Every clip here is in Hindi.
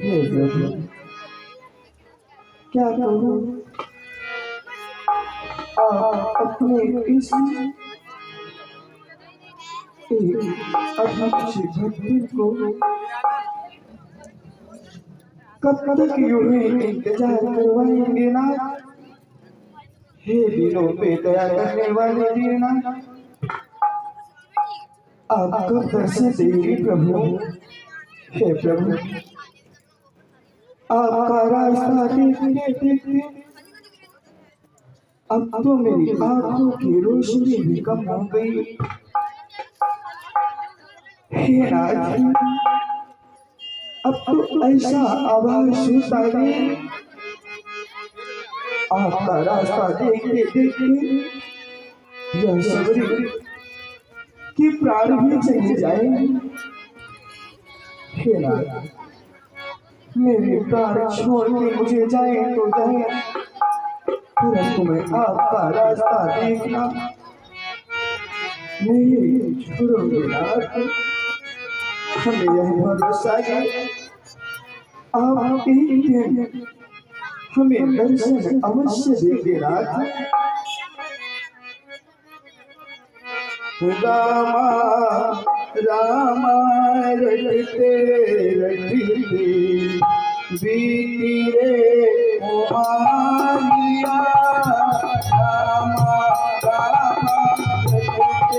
हे प्रभु, क्या करूं? आप अपने इस अद्भुत सी भक्ति को कब तक यूं ही इंतजार करवाएंगे ना? हे दिलों पे दया करने वाले दीना, आप कब दर्शन देंगे प्रभु? हे प्रभु, आपका रास्ता देखते देखते अब तो मेरी आंखों की रोशनी भी कम हो गई। हे राज, अब तो ऐसा आभास होता है आपका रास्ता देखते देखते यह सबरी कि प्राण भी चले जाए। हे राज, मेरे प्राण छोड़ के मुझे जाए तो जाए, परंतु मैं आपका रास्ता देखना नहीं छोड़ोगे राज। हमें यह भरोसा है आप एक दिन हमें दर्शन अवश्य देंगे राज। रामा रामा रटते रटते बीती रे मोहानिया, रामा रामा रटते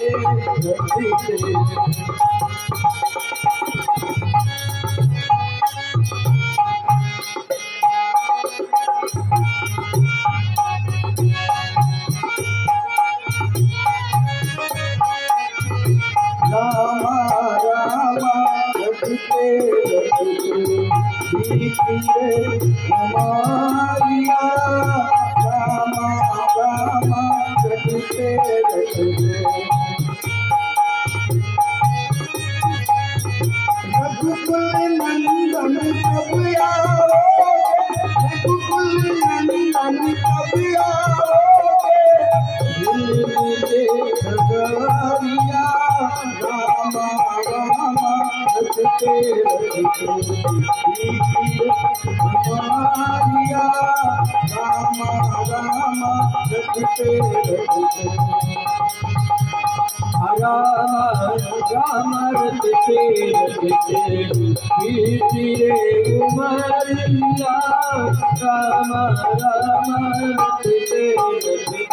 रटते रामा रामा रटते रटते बीती रे मोहानिया, रामा रामा रटते रटते रघुकुल नंदन कब आओगे, रघुकुल नंदन कब आओगे, दिल मुझे ठगरिया, रामा रामा रटते रटते हमारिया, रामा रामा रटते रटते राम रटते रटते बीती रे उमरिया, राम राम रटते रटते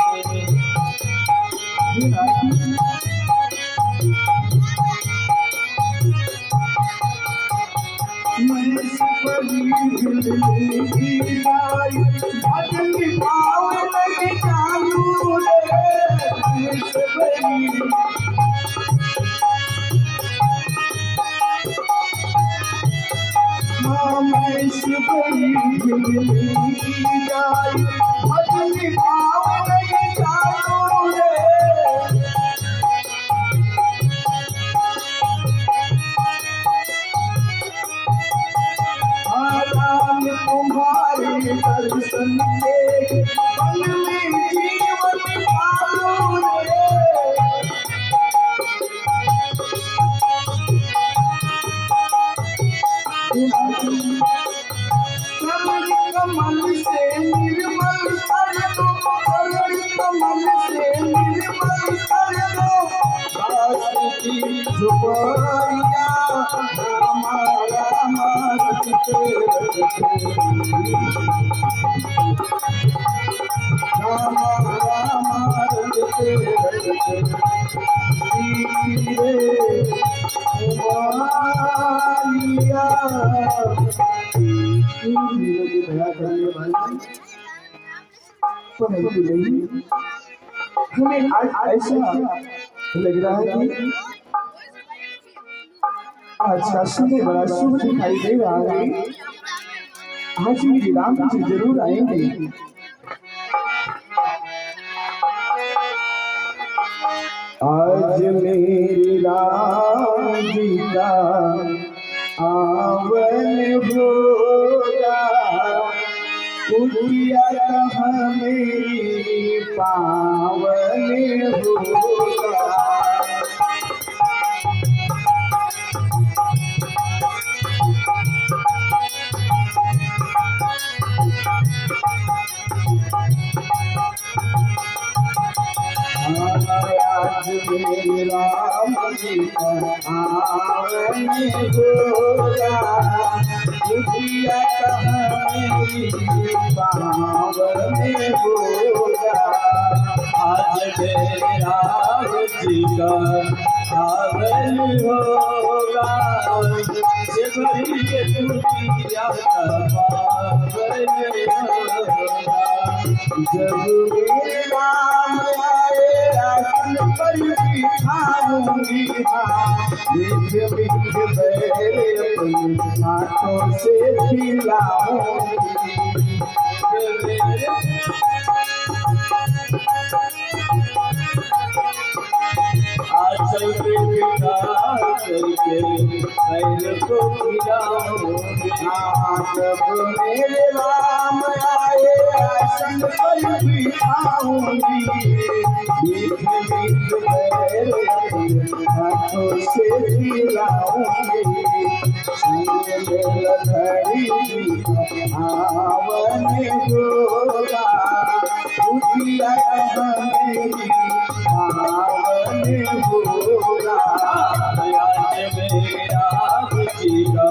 दर्शन के मन में जीवन पालो रे, कमल से निर्मल कर दो, कमल से निर्मल कर दो आशिकी जुबानिया, रामा रामा रटते रटते रामा रामा रटते रटते बीती रे उमरिया। परंतु नहीं, हमें आज ऐसा लग रहा है कि आज का समय बड़ा शुभ दिखाई दे रहा है। आज मेरी राम जी जरूर आएंगे। आज मेरी राम जी का आवन होगा, उठिया कहाँ मेरी पावन होगा। मेरे राम जी का आवन होगा दुनिया कहाँ मेरी पावन होगा आज मेरे राम जी का आवन होगा शिवरी के दुनिया का पावन होगा जब मेरे राम आए आसन पर बिठाऊंगी बीच बीच बैर अपने हाथों से खिलाऊंगी आंचल पे बिठा करके पैर को खिलाऊंगी जब मेरे राम आए आसन पर बिठाऊंगी बीच बीच बैर अपने हाथों से खिलाऊंगी संग में लखड़ी आवन होगा दुनिया मेरी आवन होगा आज मेरे राम जी का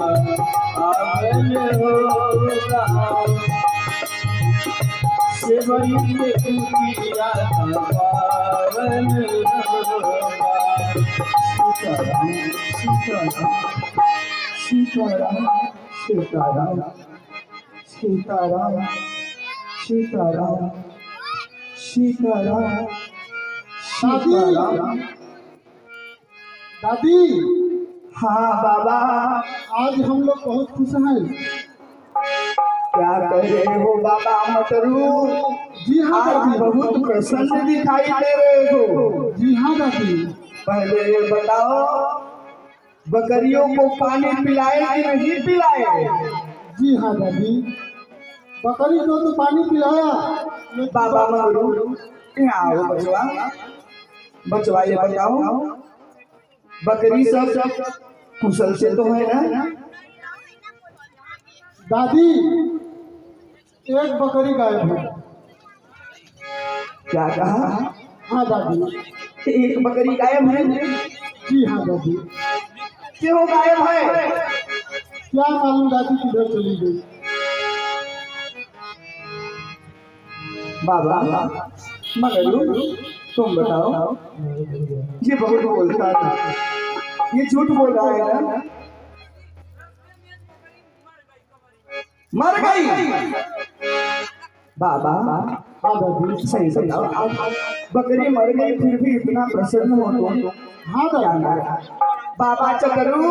आवन होगा शिवरी के दुनिया का पावन होगा सीताराम सीताराम सीताराम सीताराम सीताराम सीताराम दादी, हाँ बाबा आज हम लोग बहुत खुश हैं। क्या कर रहे हो बाबा मतरू जी हाँ आज दादी, बहुत प्रसन्न दिखाई दे रहे हो जी हाँ दादी। पहले ये बताओ बकरियों को पानी पिलाए कि नहीं पिलाए जी हाँ दादी, बकरी को तो पानी पिलाया। बाबा मतरू यहाँ आओ बचवा बचवा ये बताओ बकरी सब कुशल से तो है ना दादी, एक बकरी गायब है। क्या कहा हाँ दादी, एक बकरी गायब है जी हाँ दादी। क्यों गायब है क्या मालूम दादी किधर चली गई। बाबा मगर तुम बताओ ये बहुत बोलता है ये झूठ बोल रहा है ना मर गई बाबा हाँ दादी, सही सही बकरी मर गई फिर भी इतना प्रसन्न हो तुम हाँ क्या दादी। करा? बाबा चकरू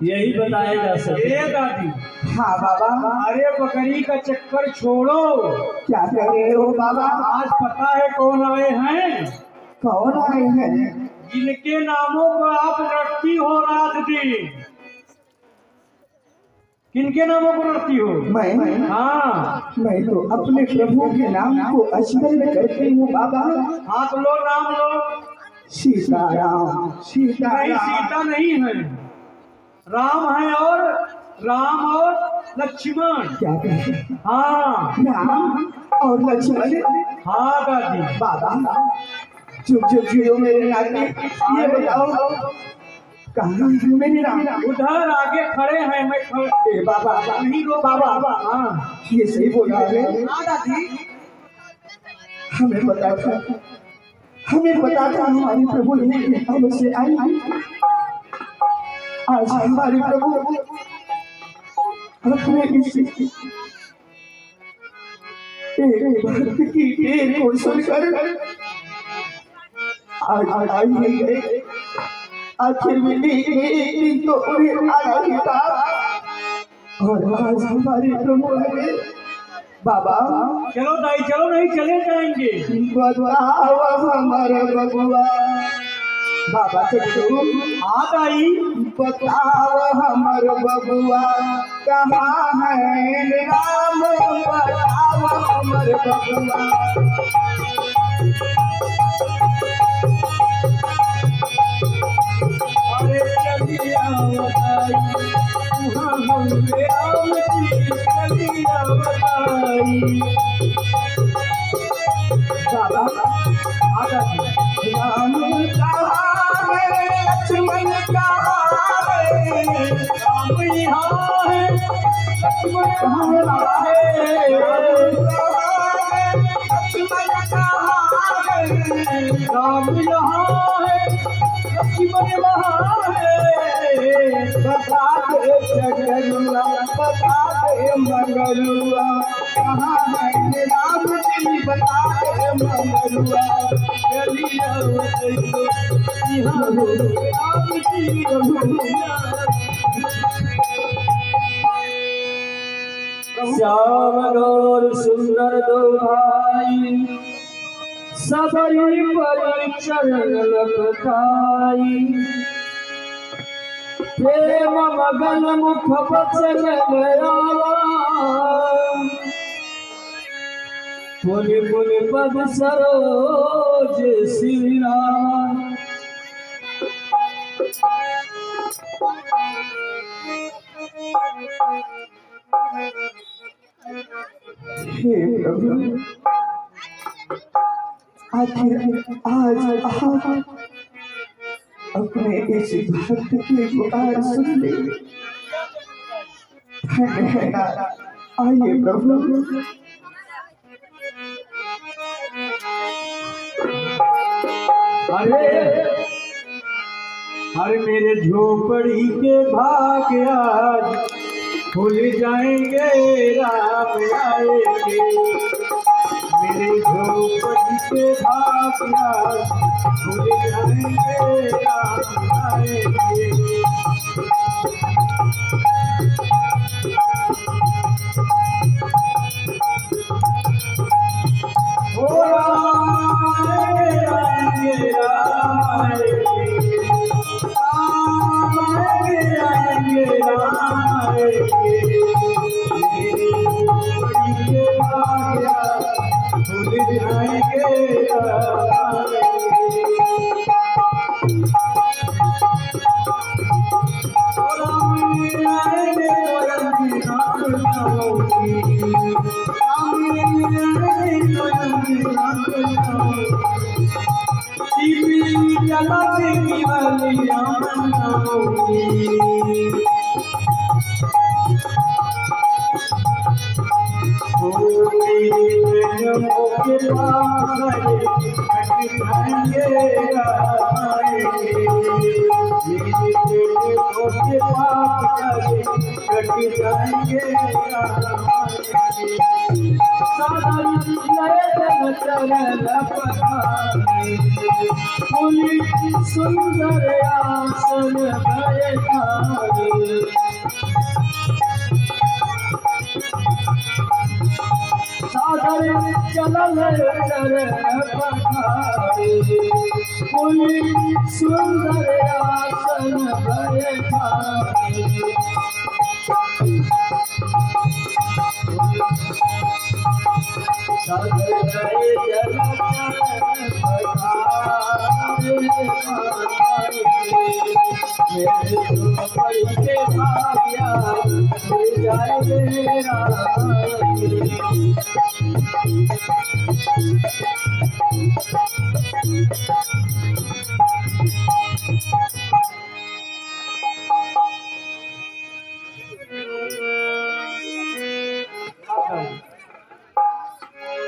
यही बताया जा सकता है दादी। हाँ बाबा अरे बकरी का चक्कर छोड़ो, क्या कर रहे हो बाबा आज पता है कौन आए हैं? कौन आए हैं जिनके नामों को आप रटती हो रात दिन। किनके नामों को रटती हो? मैं हाँ तो अपने प्रभु के नाम को स्मरण करती हूँ बाबा हाथ लो, नाम लो। सीताराम नहीं, सीताराम सीता नहीं है, राम है और राम और लक्ष्मण। क्या कहते हैं? हाँ राम और लक्ष्मण हाँ दादी। बाबा चुप चुप जियो मेरे नाती ये बताओ कहाँ है मेरे राम उधर आगे खड़े हैं, मैं खड़े ए बाबा नहीं रो बाबा हाँ ये सही बोला है दादी। हमें पता था हमारे प्रभु ने हमसे आई आज हमारे प्रभु अपने इसी एक भक्त की टेर को सुनकर आज आई ही गए आखिर में एक दिन तो उन्हें आना ही था और आज हमारे प्रभु ने बाबा चलो दाई चलो, नहीं चले जाएंगे। बताओ हमारे बबुआ बाबा चलो हाँ दाई, बताओ हमर बबुआ कहाँ है राम बताओ हमर बबुआ अरे चली आओ दाई, वहाँ हमरे राम जी चली आओ दाई। बाबा हाँ दादी। राम का राम यहाँ है लक्ष्मण कहाँ है राम यहाँ है लक्ष्मण वहाँ है बता दे जगरुआ बता दे मगरुआ कहाँ है राम जी बता दे मगरुआ चली आओ यहाँ राम जी श्याम और सुंदर दो भाई सबरी परिचरण लखताई प्रेम मगन मुख बचन आवा पुनि पुनि पद सरोज सिरा हे प्रभु आखिर आज अपने इस भक्त की पुकार सुन ले धन्य है ना आइए प्रभु अरे अरे मेरे झोपड़ी के भाग्य आज खुल जाएंगे राम आएंगे मेरे झोपड़ी के भाग्य आज खुल जाएंगे राम आएंगे ओ राम आएंगे सुंदर आसन सादर चलल सुंदर आसन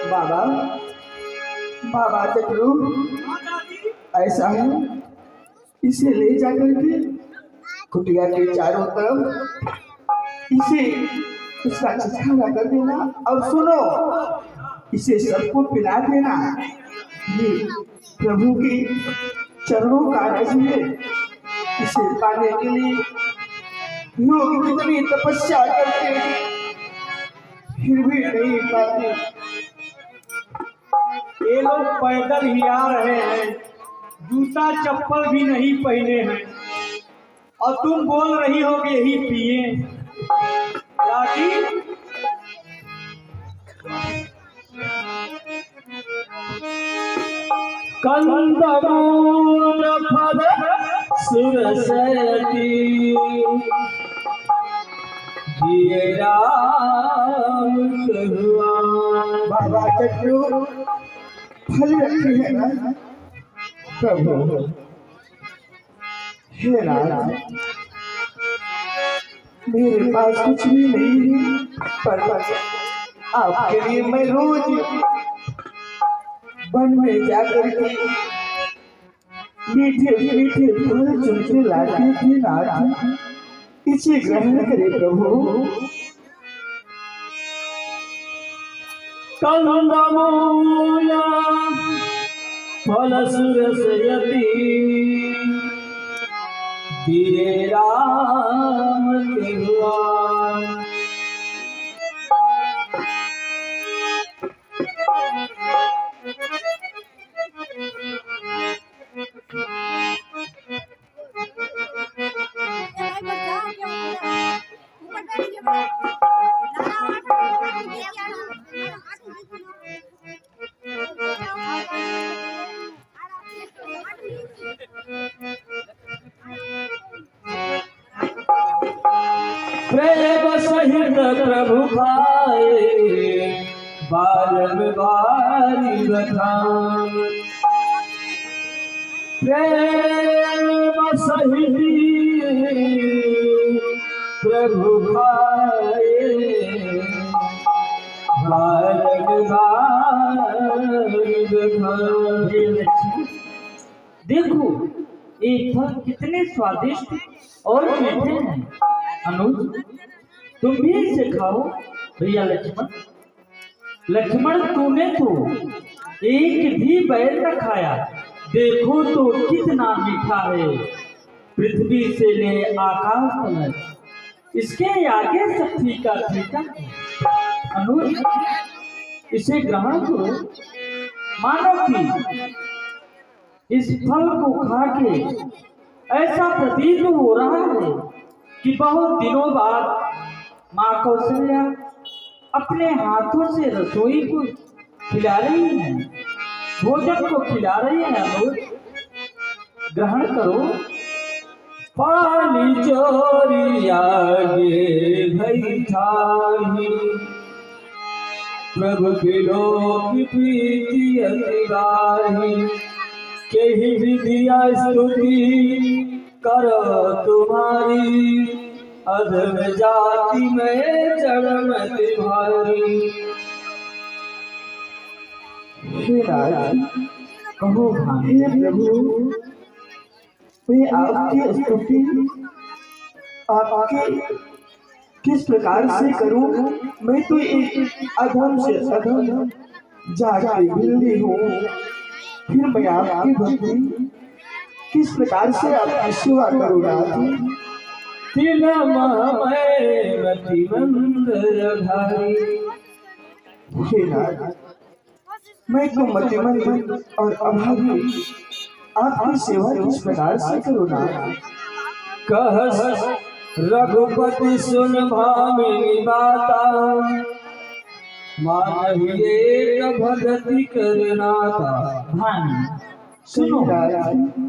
बाबा बाबा चक्रू ऐसा है इसे ले जाकर के कुटिया के चारों तरफ इसे इसका छिछाना कर देना और सुनो इसे सबको पिला देना ये प्रभु के चरणों का रस है इसे पाने के लिए लोग कितनी तपस्या करते हैं फिर भी नहीं पाते ये लोग पैदल ही आ रहे हैं जूता चप्पल भी नहीं पहने हैं और तुम बोल रही हो कि यही पिए दादी कंदमूल फल सुरसती जिए राम कहुआ बाबा चक्रू फल रखे हैं ना प्रभु हे राम मेरे पास कुछ भी नहीं है, पर आपके लिए मैं रोज वन में जाकर के मीठे मीठे फूल चुन के लाती थी नाथ, इसे ग्रहण करे प्रभु। कंदमूला फलसुरसयति दिए राम तिरुआन। प्रेम सहित प्रभु खाए बारम बारी बधान। प्रेम सहित प्रभु खाए बारम बारी बधान। देखो ये फल कितने स्वादिष्ट और मीठे हैं। अनुज तुम भी इसे खाओ। भैया लक्ष्मण, लक्ष्मण तूने तो एक भी बैल न खाया, देखो तो कितना मीठा है। पृथ्वी से ले आकाश तक, इसके आगे सब फीका फीका है। अनुज इसे ग्रहण करो, मानो कि इस फल को खा के ऐसा प्रतीत हो रहा है कि बहुत दिनों बाद माँ कौशल्या अपने हाथों से रसोई को खिला रही है, भोजन को खिला रही है। अनुज ग्रहण करो। पानी चोरी आगे भई ठाही, प्रभु बिलोक प्रीति अतिगाही। केहि विधिया स्तुति करो तुम्हारी, अधम जाति में चरण भारी। हे राज, कहो हे प्रभु, मैं आपकी स्तुति आपके किस प्रकार से करूं? मैं तो एक अधम से अधम जाति बिल्ली हूँ, फिर मैं आपकी भक्ति किस प्रकार से आपकी सेवा करूँगा? मैं तो मतिमंद और अभागी आपकी सेवा किस प्रकार से करूँगा? कह रघुपति सुन भामिनी बाता, मानहिए भगति करना था। भानी सुनो,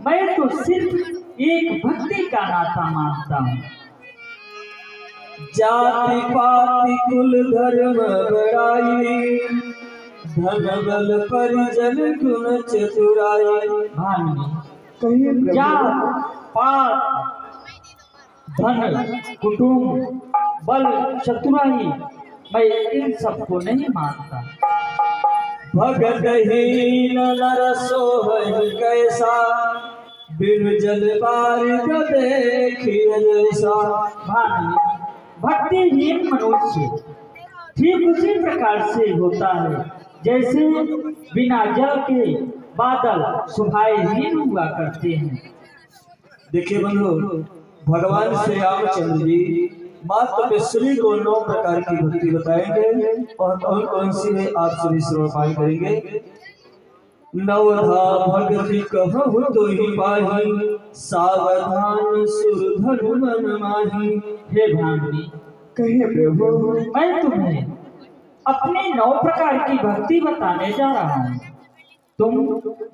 मैं तो सिर्फ एक भक्ति का नाता मानता हूँ। जाति पाति कुल धर्म बड़ाई, धन बल परिजन गुण चतुराई। भानी जात पात धन कुटुंब बल चतुराई मैं इन सबको नहीं मानता। भगत हीन नर सोहन कैसा, बिन जल बारिक देखिए जैसा। भानी भक्तिहीन मनुष्य ठीक उसी प्रकार से होता है जैसे बिना जल के बादल सुभाएहीन हुआ करते हैं। देखिए बंधु, भगवान श्री रामचंद्र जी माता विश्वरी को 9 प्रकार की भक्ति बताएंगे और कौन सी है आप सभी श्रवण करेंगे। नवधा भक्ति कहु तो ही पाही, सावधान सुरधर मन माही। हे भांगनी, कहिए प्रभु, मैं तुम्हें अपनी 9 प्रकार की भक्ति बताने जा रहा हूँ। तुम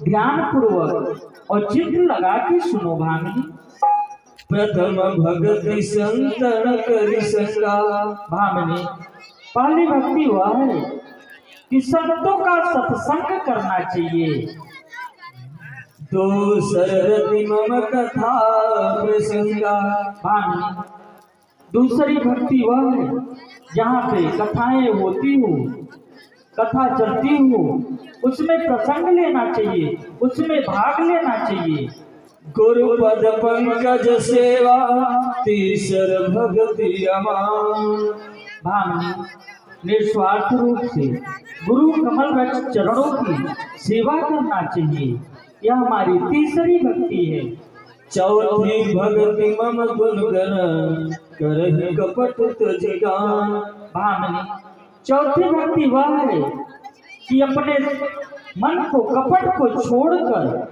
ध्यान पूर्वक और चित्त लगा के सुनो। भांगनी, प्रथम भक्ति संतन करि संगा। भामिनी पहली भक्ति हुआ है कि संतों का सत्संग करना चाहिए। दूसर रति मम कथा प्रसंगा। भामिनी दूसरी भक्ति वह है जहाँ पे कथाएं होती हो, कथा चलती हो, उसमें प्रसंग लेना चाहिए, उसमें भाग लेना चाहिए। गुरु पद पंकज सेवा तीसर भक्ति अमान। भामनी निस्वार्थ रूप से गुरु कमल रच चरणों की सेवा करना चाहिए, यह हमारी तीसरी भक्ति है। चौथी भक्ति मम गुणगण करहि कपट तुझ गान। भामनी चौथी भक्ति वह है कि अपने मन को, कपट को छोड़कर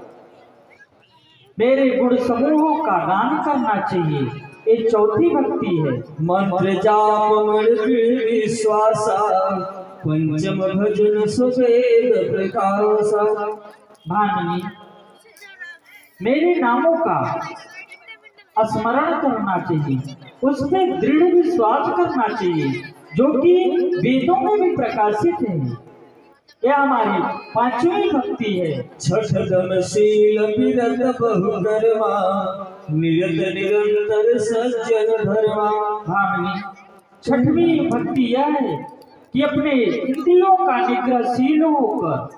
मेरे गुण समूहों का गान करना चाहिए, ये चौथी भक्ति है। मंत्र जाप मृत्यु विश्वासा पंचम भजन सुवेद प्रकाशा। भामनी मेरे नामों का स्मरण करना चाहिए, उस पर दृढ़ विश्वास करना चाहिए जो कि वेदों में भी प्रकाशित है। यह हमारी पांचवी भक्ति है। छठ दमशील विरत बहुकर्मा निरत निरंतर सज्जन धर्मा। भामनी छठवीं भक्ति यह है कि अपने इंद्रियों का निग्रहशील होकर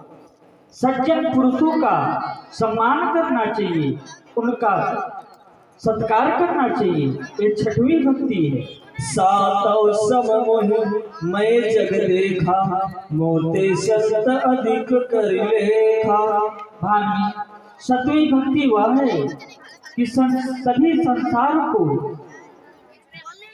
सज्जन पुरुषों का सम्मान करना चाहिए, उनका सत्कार करना चाहिए, ये छठवीं भक्ति है। सातव सम मोहि मैं जग देखा मोते संत अधिक कर लेखा। भामी सतवीं भक्ति वह है कि सभी संसार को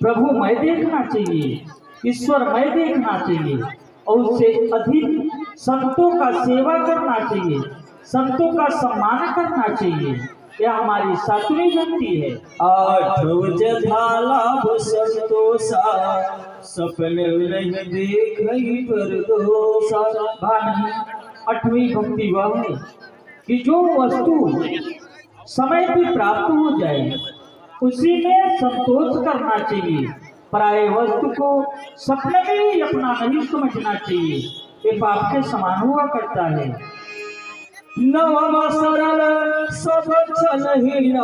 प्रभुमय देखना चाहिए, ईश्वरमय देखना चाहिए और उससे अधिक संतों का सेवा करना चाहिए, संतों का सम्मान करना चाहिए, यह हमारी सातवीं भक्ति है। आठव जधालाभ संतोषा सपने नहीं देखई परदोषा। भामी आठवीं भक्ति वह है कि जो वस्तु समय पे प्राप्त हो जाए उसी में संतोष करना चाहिए, पराये वस्तु को सपने में ही अपना नहीं समझना चाहिए, ये पाप के समान हुआ करता है। नवम सरल सब चलहीना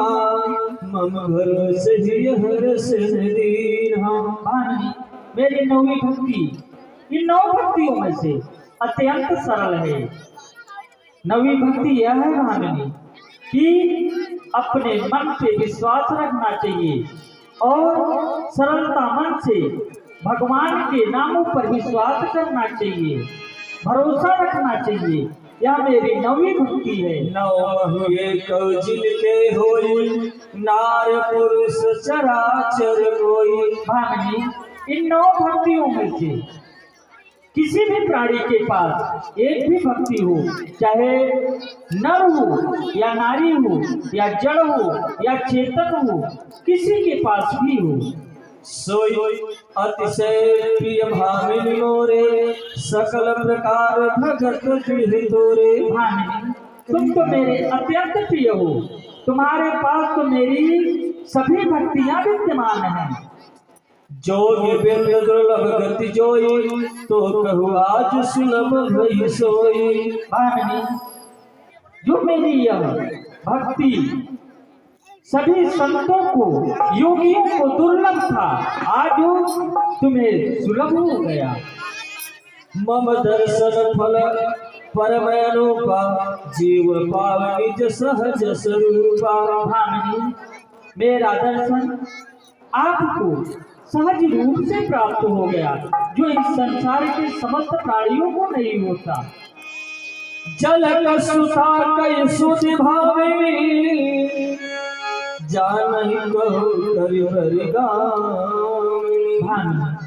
मम भरोसे हर से दीना। भानी मेरी नौवीं भक्ति इन 9 भक्तियों में से अत्यंत सरल है। नवी भक्ति यह है भानी कि अपने मन पे विश्वास रखना चाहिए और सरलता मन से भगवान के नामों पर विश्वास करना चाहिए, भरोसा रखना चाहिए, यह मेरी नवी भक्ति है। नौ हुए कौजिल के होई नार पुरुष चराचर कोई। भानी इन 9 भक्तियों में से किसी भी प्राणी के पास एक भी भक्ति हो, चाहे नर हो या नारी हो या जड़ हो या चेतन हो, किसी के पास भी हो, सोई अतिशय प्रिय भामिनी मोरे सकल प्रकार भगत जुड़े तोरे। भामिनी तुम तो मेरे अत्यंत प्रिय हो, तुम्हारे पास तो मेरी सभी भक्तियां विद्यमान हैं। जोगी बिंद दुर्लभ गति जोई तो कहु आज सुलभ भई सोई। भामिनी जो मेरी यह भक्ति सभी संतों को, योगियों को दुर्लभ था, आज तुम्हें सुलभ हो गया। मम दर्शन फल परम अनुपा जीव पाव निज सहज स्वरूपा। भामिनी मेरा दर्शन आपको सहज रूप से प्राप्त हो गया, जो इस संसार के समस्त प्राणियों को नहीं होता। जल कसुता कई सुधि भावे जानहि कहु करि हरि गामिनी। भामिनी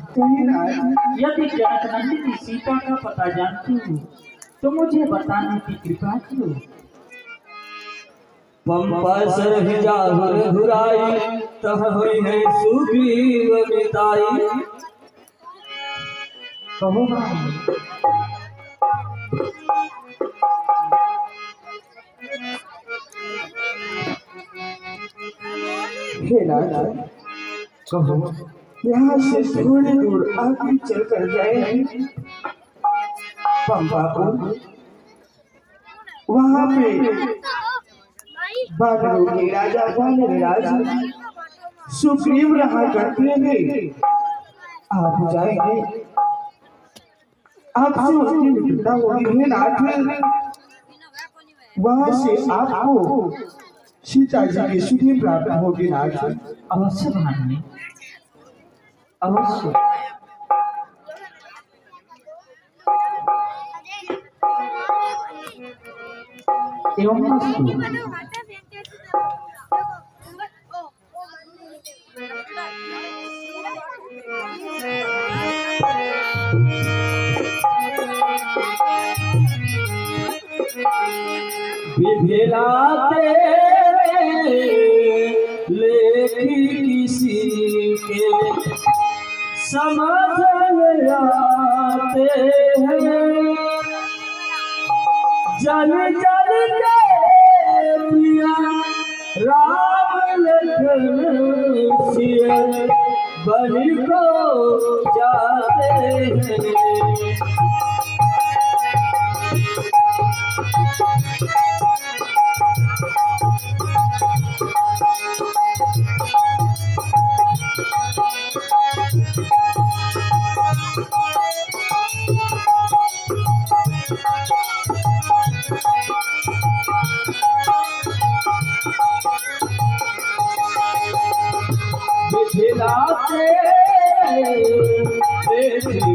यदि जनक नंदिनी सीता का पता जानती हो तो मुझे बताने की कृपा करो। पंपा सरहि जाहु रघुराई तह होई है सुग्रीव मिताई। कहो भामिनी हे राजा कहो यहाँ से थोड़ी दूर आगे चल कर जाए पंपापुर, वहाँ पे बानरों के राजा वानरराज सुग्रीव रहा करते हैं। आप जाएंगे, आपसे उसकी मित्रता होगी है नाथ। वहां से आपको सीता जी की सुधि प्राप्त होगी नाथ। अवश्य भानु, अवश्य। एवं अस्तु। विधिलाते लेखी किसी के समझ में आते हैं, जल जल के पिया राम लखन सिया बलि को जाते हैं। विधिलाते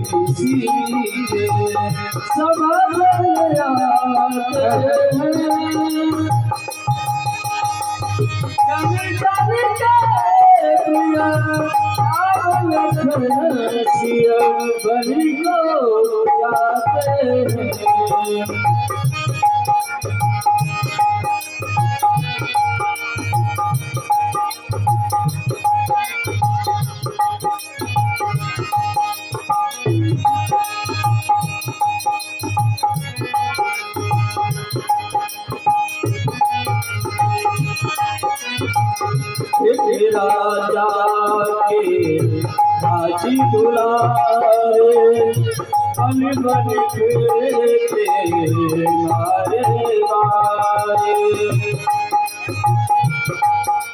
किसी समझ आते हैं, जल जल के पिया राम लखन सिया बलि को जाते हैं। राजा के राजी दुलारे बन बन के मारे मारे